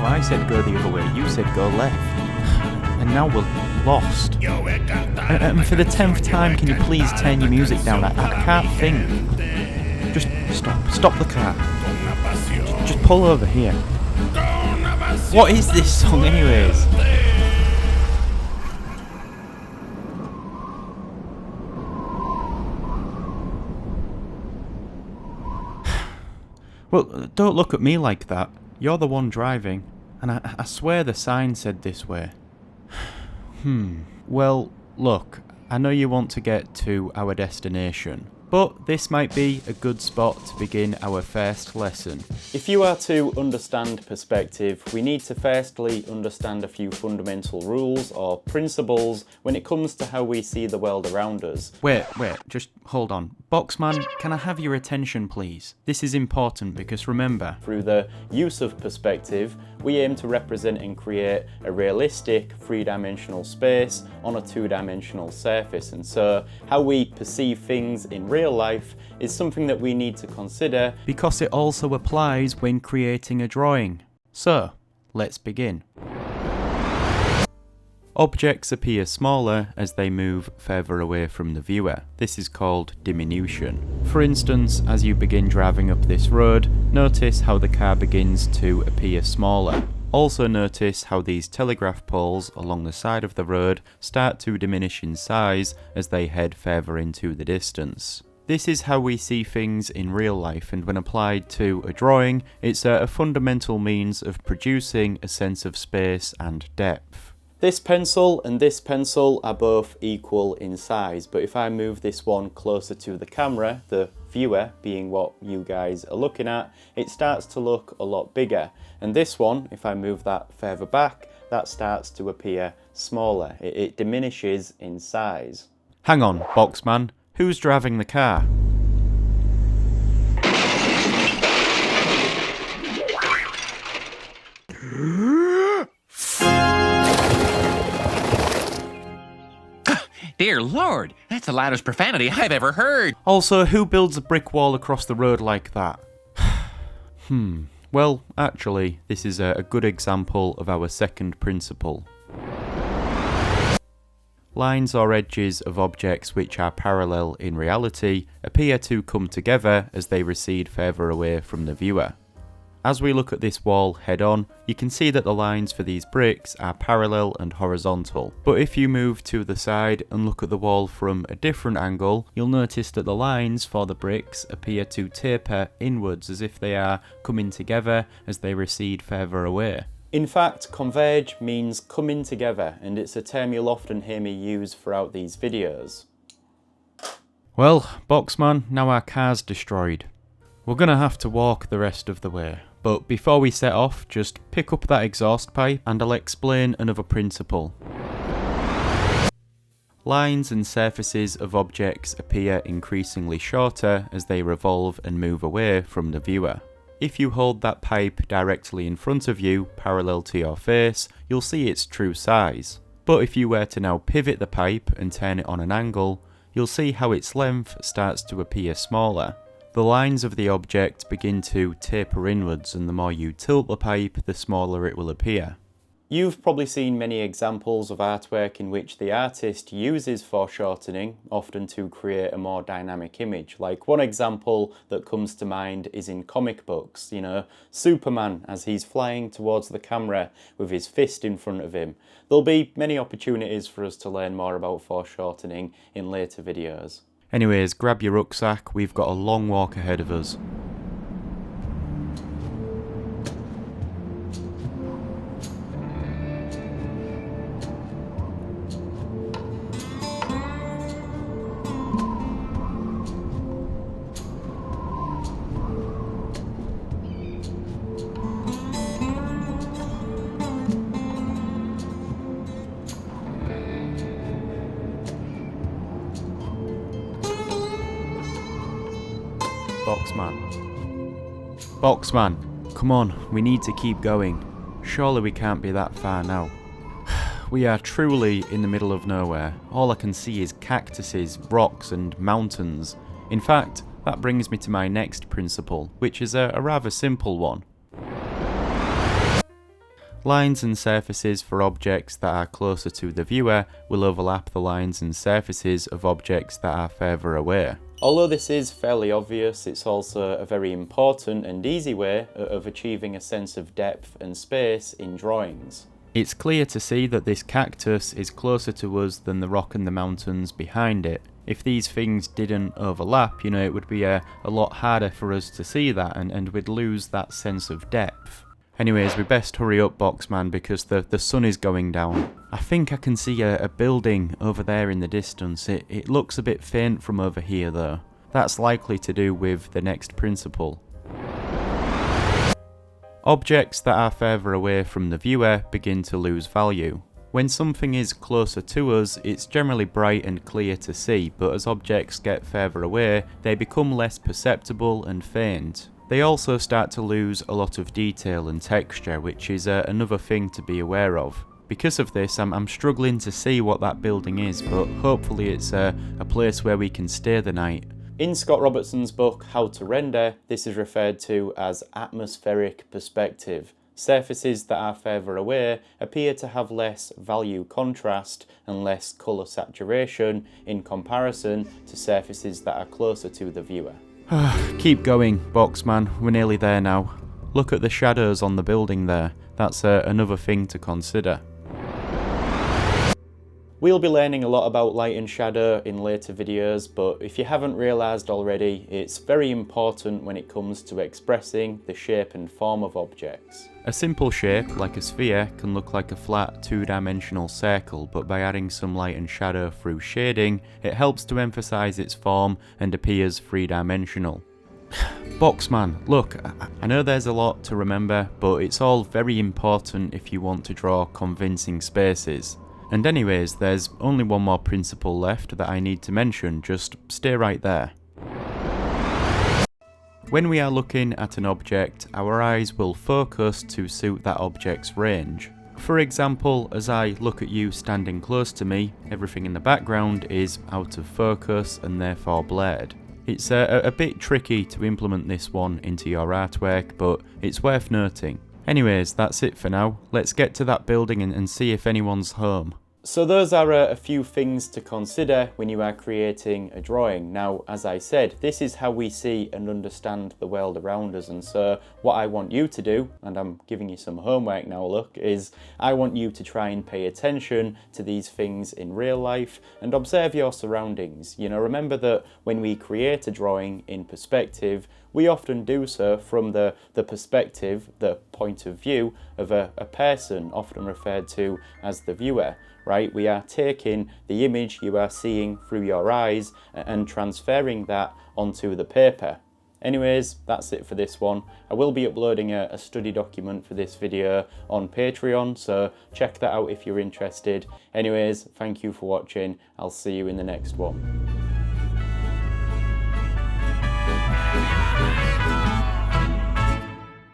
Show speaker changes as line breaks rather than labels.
I said go the other way, you said go left. And now we're lost. And for the 10th time, can you please turn your music down? I can't think. Just stop the car. Just pull over here. What is this song anyways? Well, don't look at me like that. You're the one driving. And I swear the sign said this way. Well, look, I know you want to get to our destination, but this might be a good spot to begin our first lesson. If you are to understand perspective, we need to firstly understand a few fundamental rules or principles when it comes to how we see the world around us. Wait, just hold on. Boxman, can I have your attention please? This is important because remember, through the use of perspective, we aim to represent and create a realistic three-dimensional space on a two-dimensional surface, and so how we perceive things in real life is something that we need to consider because it also applies when creating a drawing. So, let's begin. Objects appear smaller as they move further away from the viewer. This is called diminution. For instance, as you begin driving up this road, notice how the car begins to appear smaller. Also notice how these telegraph poles along the side of the road start to diminish in size as they head further into the distance. This is how we see things in real life, and when applied to a drawing, it's a fundamental means of producing a sense of space and depth. This pencil and this pencil are both equal in size, but if I move this one closer to the camera, the viewer being what you guys are looking at, it starts to look a lot bigger. And this one, if I move that further back, that starts to appear smaller. It diminishes in size. Hang on, Boxman, who's driving the car?
Dear Lord, that's the loudest profanity I've ever heard.
Also, who builds a brick wall across the road like that? Well, actually, this is a good example of our second principle. Lines or edges of objects which are parallel in reality appear to come together as they recede further away from the viewer. As we look at this wall head on, you can see that the lines for these bricks are parallel and horizontal. But if you move to the side and look at the wall from a different angle, you'll notice that the lines for the bricks appear to taper inwards as if they are coming together as they recede further away. In fact, converge means coming together, and it's a term you'll often hear me use throughout these videos. Well, Boxman, now our car's destroyed. We're gonna have to walk the rest of the way. But before we set off, just pick up that exhaust pipe and I'll explain another principle. Lines and surfaces of objects appear increasingly shorter as they revolve and move away from the viewer. If you hold that pipe directly in front of you, parallel to your face, you'll see its true size. But if you were to now pivot the pipe and turn it on an angle, you'll see how its length starts to appear smaller. The lines of the object begin to taper inwards, and the more you tilt the pipe, the smaller it will appear. You've probably seen many examples of artwork in which the artist uses foreshortening, often to create a more dynamic image. Like one example that comes to mind is in comic books, Superman as he's flying towards the camera with his fist in front of him. There'll be many opportunities for us to learn more about foreshortening in later videos. Anyways, grab your rucksack, we've got a long walk ahead of us. Boxman, come on, we need to keep going. Surely we can't be that far now. We are truly in the middle of nowhere. All I can see is cactuses, rocks and mountains. In fact, that brings me to my next principle, which is a rather simple one. Lines and surfaces for objects that are closer to the viewer will overlap the lines and surfaces of objects that are further away. Although this is fairly obvious, it's also a very important and easy way of achieving a sense of depth and space in drawings. It's clear to see that this cactus is closer to us than the rock and the mountains behind it. If these things didn't overlap, it would be a lot harder for us to see that, and we'd lose that sense of depth. Anyways, we best hurry up, Boxman, because the sun is going down. I think I can see a building over there in the distance. It looks a bit faint from over here though. That's likely to do with the next principle. Objects that are further away from the viewer begin to lose value. When something is closer to us, it's generally bright and clear to see, but as objects get further away, they become less perceptible and faint. They also start to lose a lot of detail and texture, which is another thing to be aware of. Because of this, I'm struggling to see what that building is, but hopefully it's a place where we can stay the night. In Scott Robertson's book, How to Render, this is referred to as atmospheric perspective. Surfaces that are further away appear to have less value contrast and less colour saturation in comparison to surfaces that are closer to the viewer. Keep going, Boxman, we're nearly there now. Look at the shadows on the building there. That's another thing to consider. We'll be learning a lot about light and shadow in later videos, but if you haven't realised already, it's very important when it comes to expressing the shape and form of objects. A simple shape, like a sphere, can look like a flat two-dimensional circle, but by adding some light and shadow through shading, it helps to emphasise its form and appears three-dimensional. Boxman, look, I know there's a lot to remember, but it's all very important if you want to draw convincing spaces. And anyways, there's only one more principle left that I need to mention, just stay right there. When we are looking at an object, our eyes will focus to suit that object's range. For example, as I look at you standing close to me, everything in the background is out of focus and therefore blurred. It's a bit tricky to implement this one into your artwork, but it's worth noting. Anyways, that's it for now. Let's get to that building and see if anyone's home. So those are a few things to consider when you are creating a drawing. Now, as I said, this is how we see and understand the world around us, and so what I want you to do, and I'm giving you some homework now, look, is I want you to try and pay attention to these things in real life and observe your surroundings. Remember that when we create a drawing in perspective, we often do so from the perspective, the point of view of a person, often referred to as the viewer, right? We are taking the image you are seeing through your eyes and transferring that onto the paper. Anyways, that's it for this one. I will be uploading a study document for this video on Patreon, so check that out if you're interested. Anyways, thank you for watching. I'll see you in the next one.